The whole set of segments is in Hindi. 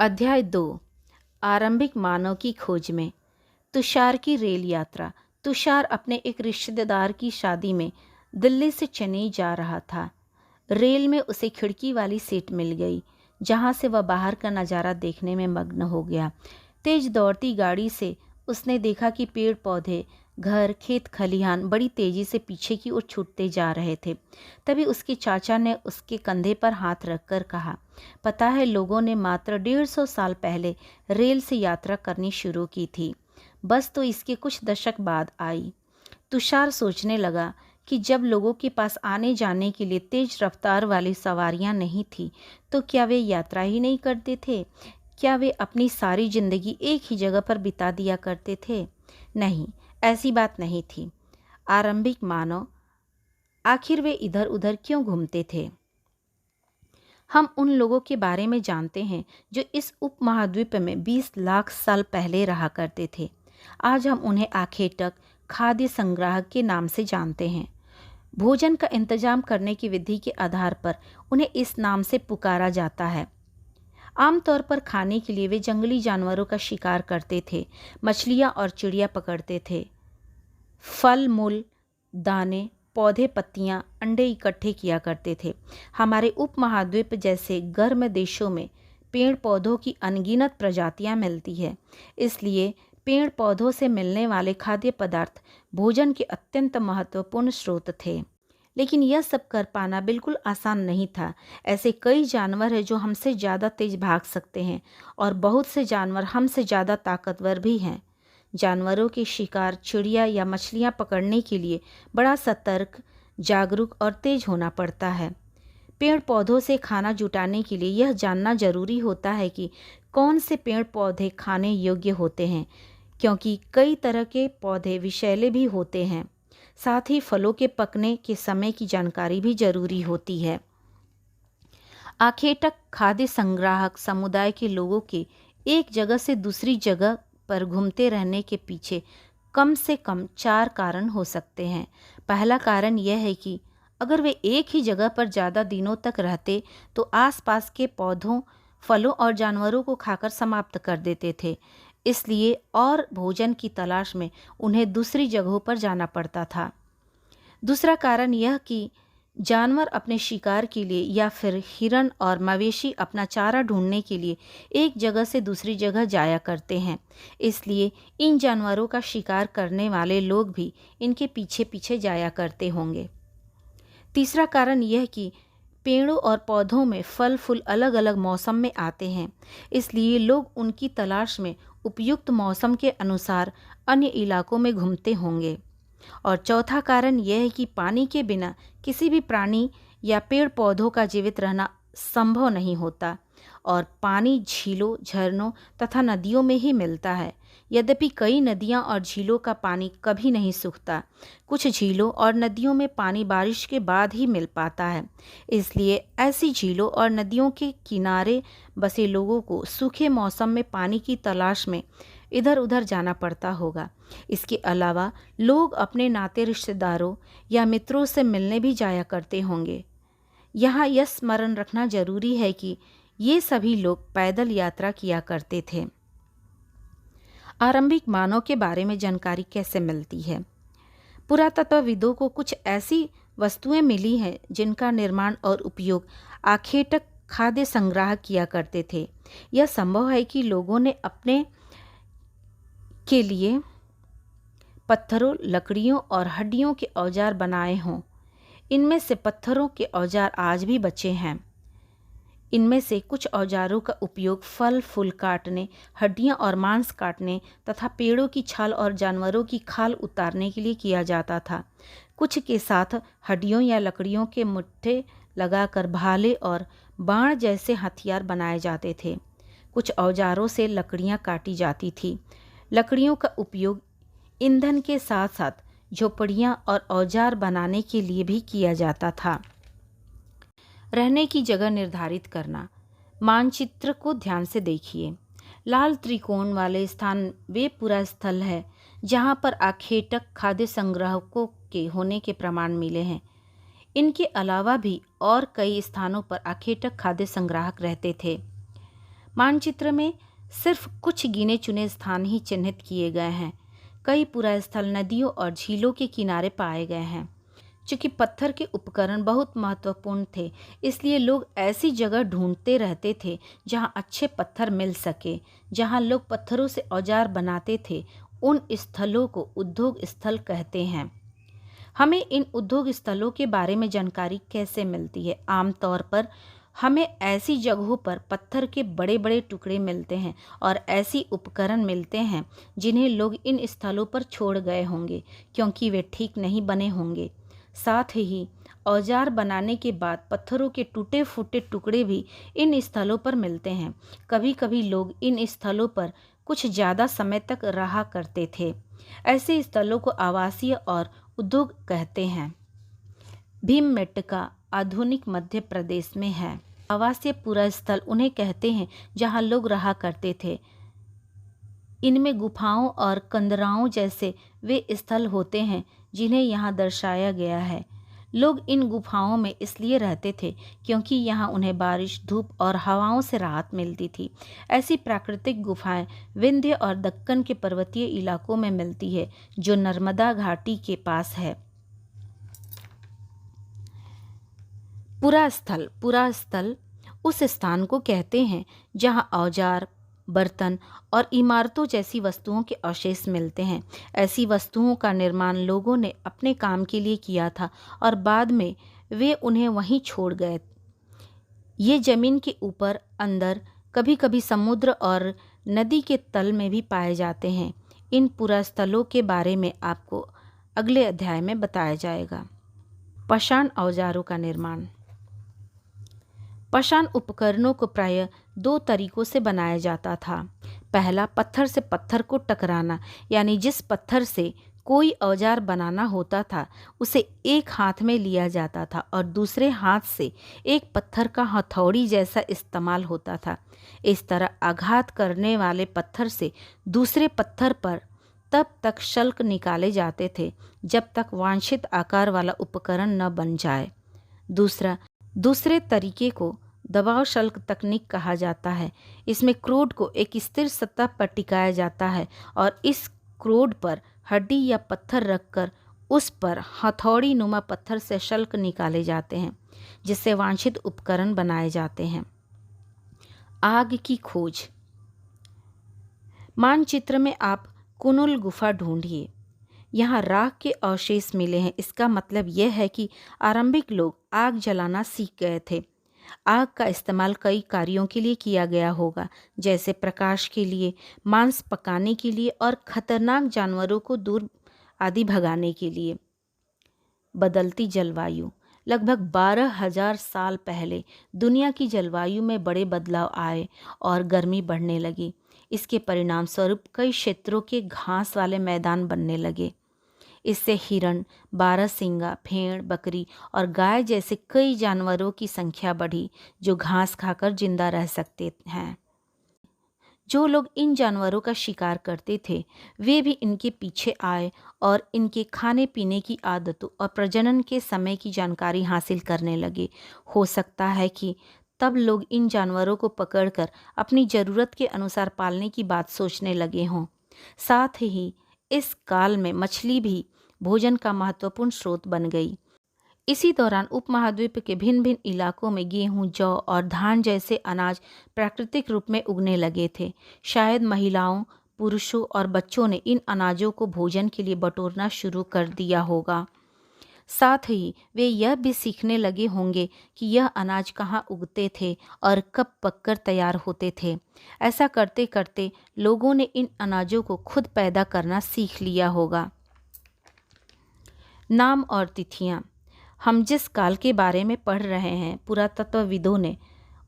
अध्याय 2। आरंभिक मानव की खोज में। तुषार की रेल यात्रा। तुषार अपने एक रिश्तेदार की शादी में दिल्ली से चेन्नई जा रहा था। रेल में उसे खिड़की वाली सीट मिल गई, जहां से वह बाहर का नज़ारा देखने में मग्न हो गया। तेज दौड़ती गाड़ी से उसने देखा कि पेड़ पौधे, घर, खेत खलिहान बड़ी तेजी से पीछे की ओर छूटते जा रहे थे। तभी उसके चाचा ने उसके कंधे पर हाथ रखकर कहा, पता है, लोगों ने मात्र 150 साल पहले रेल से यात्रा करनी शुरू की थी। बस तो इसके कुछ दशक बाद आई। तुषार सोचने लगा कि जब लोगों के पास आने जाने के लिए तेज रफ्तार वाली सवारियां नहीं थी, तो क्या वे यात्रा ही नहीं करते थे? क्या वे अपनी सारी जिंदगी एक ही जगह पर बिता दिया करते थे? नहीं, ऐसी बात नहीं थी। आरंभिक मानव, आखिर वे इधर उधर क्यों घूमते थे? हम उन लोगों के बारे में जानते हैं जो इस उपमहाद्वीप में 20 लाख साल पहले रहा करते थे। आज हम उन्हें आखेटक, खाद्य संग्राहक के नाम से जानते हैं। भोजन का इंतजाम करने की विधि के आधार पर उन्हें इस नाम से पुकारा जाता है। आमतौर पर खाने के लिए वे जंगली जानवरों का शिकार करते थे, मछलियाँ और चिड़िया पकड़ते थे। फल मूल, दाने, पौधे, पत्तियां, अंडे इकट्ठे किया करते थे। हमारे उपमहाद्वीप जैसे गर्म देशों में पेड़ पौधों की अनगिनत प्रजातियां मिलती है, इसलिए पेड़ पौधों से मिलने वाले खाद्य पदार्थ भोजन के अत्यंत महत्वपूर्ण स्रोत थे। लेकिन यह सब कर पाना बिल्कुल आसान नहीं था। ऐसे कई जानवर हैं जो हमसे ज़्यादा तेज भाग सकते हैं, और बहुत से जानवर हमसे ज़्यादा ताकतवर भी हैं। जानवरों के शिकार, चिड़िया या मछलियाँ पकड़ने के लिए बड़ा सतर्क, जागरूक और तेज होना पड़ता है। पेड़ पौधों से खाना जुटाने के लिए यह जानना जरूरी होता है कि कौन से पेड़ पौधे खाने योग्य होते हैं, क्योंकि कई तरह के पौधे विषैले भी होते हैं। साथ ही फलों के पकने के समय की जानकारी भी जरूरी होती है। आखेटक खाद्य संग्राहक समुदाय के लोगों के एक जगह से दूसरी जगह पर घूमते रहने के पीछे कम से कम 4 कारण हो सकते हैं। पहला कारण यह है कि अगर वे एक ही जगह पर ज़्यादा दिनों तक रहते तो आसपास के पौधों, फलों और जानवरों को खाकर समाप्त कर देते थे। इसलिए और भोजन की तलाश में उन्हें दूसरी जगहों पर जाना पड़ता था। दूसरा कारण यह कि जानवर अपने शिकार के लिए या फिर हिरण और मवेशी अपना चारा ढूंढने के लिए एक जगह से दूसरी जगह जाया करते हैं, इसलिए इन जानवरों का शिकार करने वाले लोग भी इनके पीछे पीछे जाया करते होंगे। तीसरा कारण यह कि पेड़ों और पौधों में फल फूल अलग अलग मौसम में आते हैं, इसलिए लोग उनकी तलाश में उपयुक्त मौसम के अनुसार अन्य इलाकों में घूमते होंगे। और चौथा कारण यह है कि पानी के बिना किसी भी प्राणी या पेड़ पौधों का जीवित रहना संभव नहीं होता, और पानी झीलों, झरनों तथा नदियों में ही मिलता है। यद्यपि कई नदियाँ और झीलों का पानी कभी नहीं सूखता, कुछ झीलों और नदियों में पानी बारिश के बाद ही मिल पाता है। इसलिए ऐसी झीलों और नदियों के किनारे बसे लोगों को सूखे मौसम में पानी की तलाश में इधर उधर जाना पड़ता होगा। इसके अलावा लोग अपने नाते रिश्तेदारों या मित्रों से मिलने भी जाया करते होंगे। यहाँ यह स्मरण रखना जरूरी है कि ये सभी लोग पैदल यात्रा किया करते थे। आरंभिक मानव के बारे में जानकारी कैसे मिलती है? पुरातत्वविदों को कुछ ऐसी वस्तुएं मिली हैं जिनका निर्माण और उपयोग आखेटक खाद्य संग्रह किया करते थे। यह संभव है कि लोगों ने अपने के लिए पत्थरों, लकड़ियों और हड्डियों के औजार बनाए हों। इनमें से पत्थरों के औजार आज भी बचे हैं। इनमें से कुछ औजारों का उपयोग फल फूल काटने, हड्डियां और मांस काटने तथा पेड़ों की छाल और जानवरों की खाल उतारने के लिए किया जाता था। कुछ के साथ हड्डियों या लकड़ियों के मुट्ठे लगाकर भाले और बाण जैसे हथियार बनाए जाते थे। कुछ औजारों से लकड़ियां काटी जाती थी। लकड़ियों का उपयोग ईंधन के साथ साथ झोपड़ियां और औजार बनाने के लिए भी किया जाता था। रहने की जगह निर्धारित करना। मानचित्र को ध्यान से देखिए। लाल त्रिकोण वाले स्थान वे पूरा स्थल है जहां पर आखेटक खाद्य संग्राहकों के होने के प्रमाण मिले हैं। इनके अलावा भी और कई स्थानों पर आखेटक खाद्य संग्राहक रहते थे। मानचित्र में सिर्फ कुछ गिने चुने स्थान ही चिन्हित किए गए हैं। कई पुरास्थल नदियों और झीलों के किनारे पाए गए हैं। चूंकि पत्थर के उपकरण बहुत महत्वपूर्ण थे, इसलिए लोग ऐसी जगह ढूंढते रहते थे जहां अच्छे पत्थर मिल सके। जहां लोग पत्थरों से औजार बनाते थे, उन स्थलों को उद्योग स्थल कहते हैं। हमें इन उद्योग स्थलों के बारे में जानकारी कैसे मिलती है? आमतौर पर हमें ऐसी जगहों पर पत्थर के बड़े बड़े टुकड़े मिलते हैं और ऐसी उपकरण मिलते हैं जिन्हें लोग इन स्थलों पर छोड़ गए होंगे क्योंकि वे ठीक नहीं बने होंगे। साथ ही औजार बनाने के बाद पत्थरों के टूटे फूटे टुकड़े भी इन स्थलों पर मिलते हैं। कभी कभी लोग इन स्थलों पर कुछ ज़्यादा समय तक रहा करते थे। ऐसे स्थलों को आवासीय और उद्योग कहते हैं। भीमबेटका आधुनिक मध्य प्रदेश में है। आवासीय पुरास्थल उन्हें कहते हैं जहां लोग रहा करते थे। इनमें गुफाओं और कंदराओं जैसे वे स्थल होते हैं जिन्हें यहाँ दर्शाया गया है। लोग इन गुफाओं में इसलिए रहते थे क्योंकि यहाँ उन्हें बारिश, धूप और हवाओं से राहत मिलती थी। ऐसी प्राकृतिक गुफाएं विंध्य और दक्कन के पर्वतीय इलाकों में मिलती है जो नर्मदा घाटी के पास है। पुरास्थल उस स्थान को कहते हैं जहाँ औजार, बर्तन और इमारतों जैसी वस्तुओं के अवशेष मिलते हैं। ऐसी वस्तुओं का निर्माण लोगों ने अपने काम के लिए किया था और बाद में वे उन्हें वहीं छोड़ गए। ये जमीन के ऊपर, अंदर, कभी कभी समुद्र और नदी के तल में भी पाए जाते हैं। इन पुरास्थलों के बारे में आपको अगले अध्याय में बताया जाएगा। पाषाण औजारों का निर्माण। पाषाण उपकरणों को प्रायः दो तरीकों से बनाया जाता था। पहला, पत्थर से पत्थर को टकराना, यानी जिस पत्थर से कोई औजार बनाना होता था उसे एक हाथ में लिया जाता था और दूसरे हाथ से एक पत्थर का हथौड़ी जैसा इस्तेमाल होता था। इस तरह आघात करने वाले पत्थर से दूसरे पत्थर पर तब तक शल्क निकाले जाते थे जब तक वांछित आकार वाला उपकरण न बन जाए। दूसरे तरीके को दबाव शल्क तकनीक कहा जाता है। इसमें क्रोड को एक स्थिर सतह पर टिकाया जाता है और इस क्रोड पर हड्डी या पत्थर रखकर उस पर हथौड़ी नुमा पत्थर से शल्क निकाले जाते हैं जिससे वांछित उपकरण बनाए जाते हैं। आग की खोज। मानचित्र में आप कुनुल गुफा ढूंढिए। यहाँ राख के अवशेष मिले हैं। इसका मतलब यह है कि आरंभिक लोग आग जलाना सीख गए थे। आग का इस्तेमाल कई कार्यों के लिए किया गया होगा, जैसे प्रकाश के लिए, मांस पकाने के लिए और खतरनाक जानवरों को दूर आदि भगाने के लिए। बदलती जलवायु। लगभग 12,000 साल पहले दुनिया की जलवायु में बड़े बदलाव आए और गर्मी बढ़ने लगी। इसके परिणाम स्वरूप कई क्षेत्रों के घास वाले मैदान बनने लगे। इससे हिरण, बारहसिंगा, भेड़, बकरी और गाय जैसे कई जानवरों की संख्या बढ़ी जो घास खाकर जिंदा रह सकते हैं। जो लोग इन जानवरों का शिकार करते थे वे भी इनके पीछे आए और इनके खाने पीने की आदतों और प्रजनन के समय की जानकारी हासिल करने लगे। हो सकता है कि तब लोग इन जानवरों को पकड़कर अपनी ज़रूरत के अनुसार पालने की बात सोचने लगे हों। साथ ही इस काल में मछली भी भोजन का महत्वपूर्ण स्रोत बन गई। इसी दौरान उपमहाद्वीप के भिन्न भिन्न इलाकों में गेहूं, जौ और धान जैसे अनाज प्राकृतिक रूप में उगने लगे थे। शायद महिलाओं, पुरुषों और बच्चों ने इन अनाजों को भोजन के लिए बटोरना शुरू कर दिया होगा। साथ ही वे यह भी सीखने लगे होंगे कि यह अनाज कहाँ उगते थे और कब पककर तैयार होते थे। ऐसा करते करते लोगों ने इन अनाजों को खुद पैदा करना सीख लिया होगा। नाम और तिथियाँ। हम जिस काल के बारे में पढ़ रहे हैं, पुरातत्वविदों ने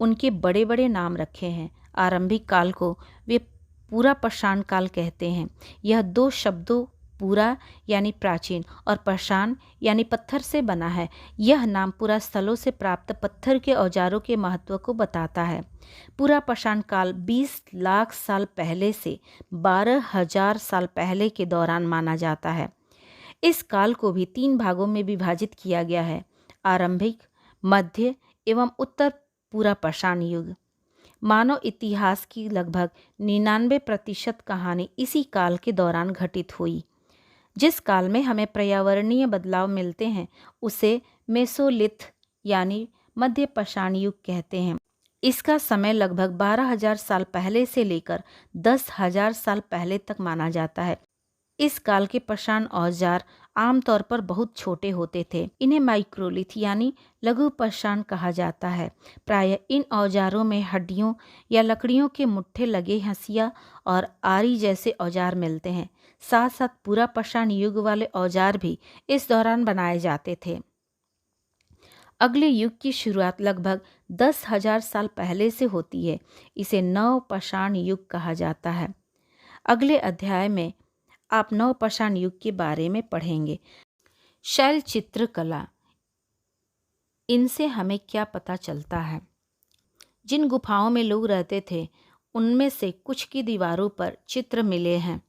उनके बड़े बड़े नाम रखे हैं। आरंभिक काल को वे पूरा पाषाण काल कहते हैं। यह दो शब्दों पूरा यानी प्राचीन और पाषाण यानी पत्थर से बना है। यह नाम पूरा स्थलों से प्राप्त पत्थर के औजारों के महत्व को बताता है। पूरा पाषाण काल 20 लाख साल पहले से 12,000 साल पहले के दौरान माना जाता है। इस काल को भी 3 भागों में विभाजित किया गया है: आरंभिक, मध्य एवं उत्तर पूरा पाषाण युग। मानव इतिहास की लगभग 99% कहानी इसी काल के दौरान घटित हुई। जिस काल में हमें पर्यावरणीय बदलाव मिलते हैं उसे मेसोलिथ यानी मध्य पाषाण युग कहते हैं। इसका समय लगभग 12,000 साल पहले से लेकर 10,000 साल पहले तक माना जाता है। इस काल के पाषाण औजार आमतौर पर बहुत छोटे होते थे। इन्हें माइक्रोलिथ यानी लघु पाषाण कहा जाता है। प्रायः इन औजारों में हड्डियों या लकड़ियों के मुट्ठे लगे हंसिया और आरी जैसे औजार मिलते हैं। साथ साथ पूरा पाषाण युग वाले औजार भी इस दौरान बनाए जाते थे। अगले युग की शुरुआत लगभग 10,000 साल पहले से होती है। इसे नव पाषाण युग कहा जाता है। अगले अध्याय में आप नव पाषाण युग के बारे में पढ़ेंगे। शैल चित्रकला, इनसे हमें क्या पता चलता है? जिन गुफाओं में लोग रहते थे उनमें से कुछ की दीवारों पर चित्र मिले हैं।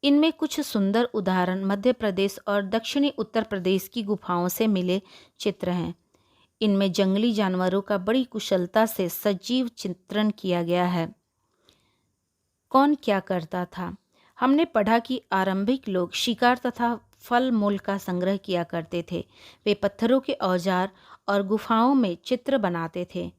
इनमें कुछ सुंदर उदाहरण मध्य प्रदेश और दक्षिणी उत्तर प्रदेश की गुफाओं से मिले चित्र हैं। इनमें जंगली जानवरों का बड़ी कुशलता से सजीव चित्रण किया गया है। कौन क्या करता था? हमने पढ़ा कि आरंभिक लोग शिकार तथा फल मूल का संग्रह किया करते थे। वे पत्थरों के औजार और गुफाओं में चित्र बनाते थे।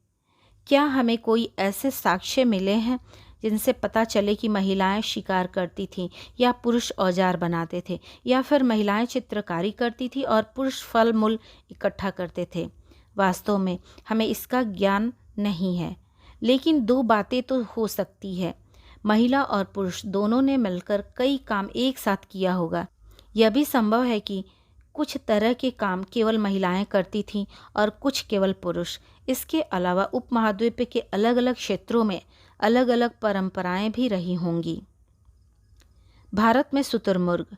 क्या हमें कोई ऐसे साक्ष्य मिले हैं जिनसे पता चले कि महिलाएं शिकार करती थीं या पुरुष औजार बनाते थे, या फिर महिलाएं चित्रकारी करती थी और पुरुष फल मूल इकट्ठा करते थे? वास्तव में हमें इसका ज्ञान नहीं है, लेकिन दो बातें तो हो सकती है। महिला और पुरुष दोनों ने मिलकर कई काम एक साथ किया होगा। यह भी संभव है कि कुछ तरह के काम केवल महिलाएं करती थीं और कुछ केवल पुरुष। इसके अलावा उपमहाद्वीप के अलग अलग क्षेत्रों में अलग अलग परंपराएं भी रही होंगी। भारत में शुतुरमुर्ग।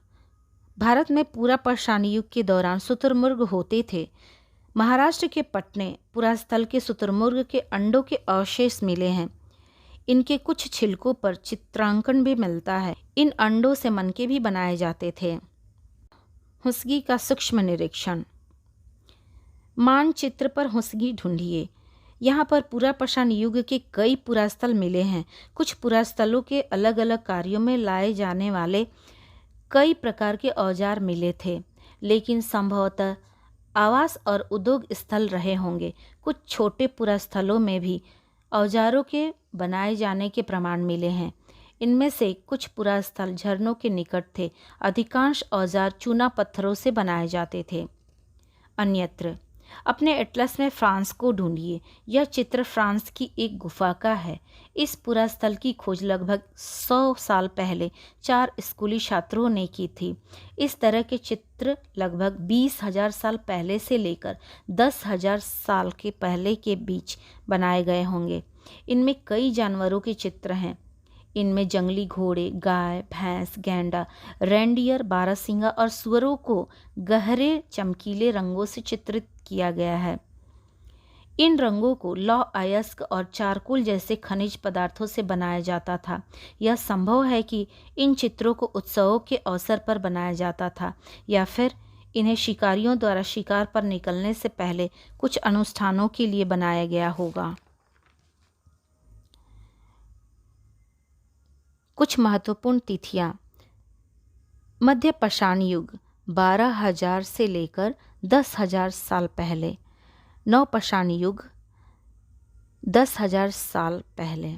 भारत में पूरा पाषाण युग के दौरान शुतुरमुर्ग होते थे। महाराष्ट्र के पटने पुरास्थल के शुतुरमुर्ग के अंडों के अवशेष मिले हैं। इनके कुछ छिलकों पर चित्रांकन भी मिलता है। इन अंडों से मनके भी बनाए जाते थे। हुस्गी का सूक्ष्म निरीक्षण। मानचित्र पर हुस्गी ढूंढिए। यहाँ पर पूरा पाषाण युग के कई पुरास्थल मिले हैं। कुछ पुरास्थलों के अलग अलग कार्यों में लाए जाने वाले कई प्रकार के औजार मिले थे, लेकिन संभवतः आवास और उद्योग स्थल रहे होंगे। कुछ छोटे पुरास्थलों में भी औजारों के बनाए जाने के प्रमाण मिले हैं। इनमें से कुछ पुरास्थल झरनों के निकट थे। अधिकांश औजार चूना पत्थरों से बनाए जाते थे। अन्यत्र अपने एटलस में फ्रांस को ढूंढिए। यह चित्र फ्रांस की एक गुफा का है। इस पुरास्थल की खोज लगभग 100 साल पहले 4 स्कूली छात्रों ने की थी। इस तरह के चित्र लगभग 20,000 साल पहले से लेकर 10,000 साल के पहले के बीच बनाए गए होंगे। इनमें कई जानवरों के चित्र हैं। इनमें जंगली घोड़े, गाय, भैंस, गैंडा, रेंडियर, बारहसिंगा और सुअरों को गहरे चमकीले रंगों से चित्रित किया गया है। इन रंगों को लौह अयस्क और चारकोल जैसे खनिज पदार्थों से बनाया जाता था। यह संभव है कि इन चित्रों को उत्सवों के अवसर पर बनाया जाता था, या फिर इन्हें शिकारियों द्वारा शिकार पर निकलने से पहले कुछ अनुष्ठानों के लिए बनाया गया होगा। कुछ महत्वपूर्ण तिथियां। मध्य पाषाण युग 12,000 से लेकर 10,000 साल पहले। नव पाषाण युग 10,000 साल पहले।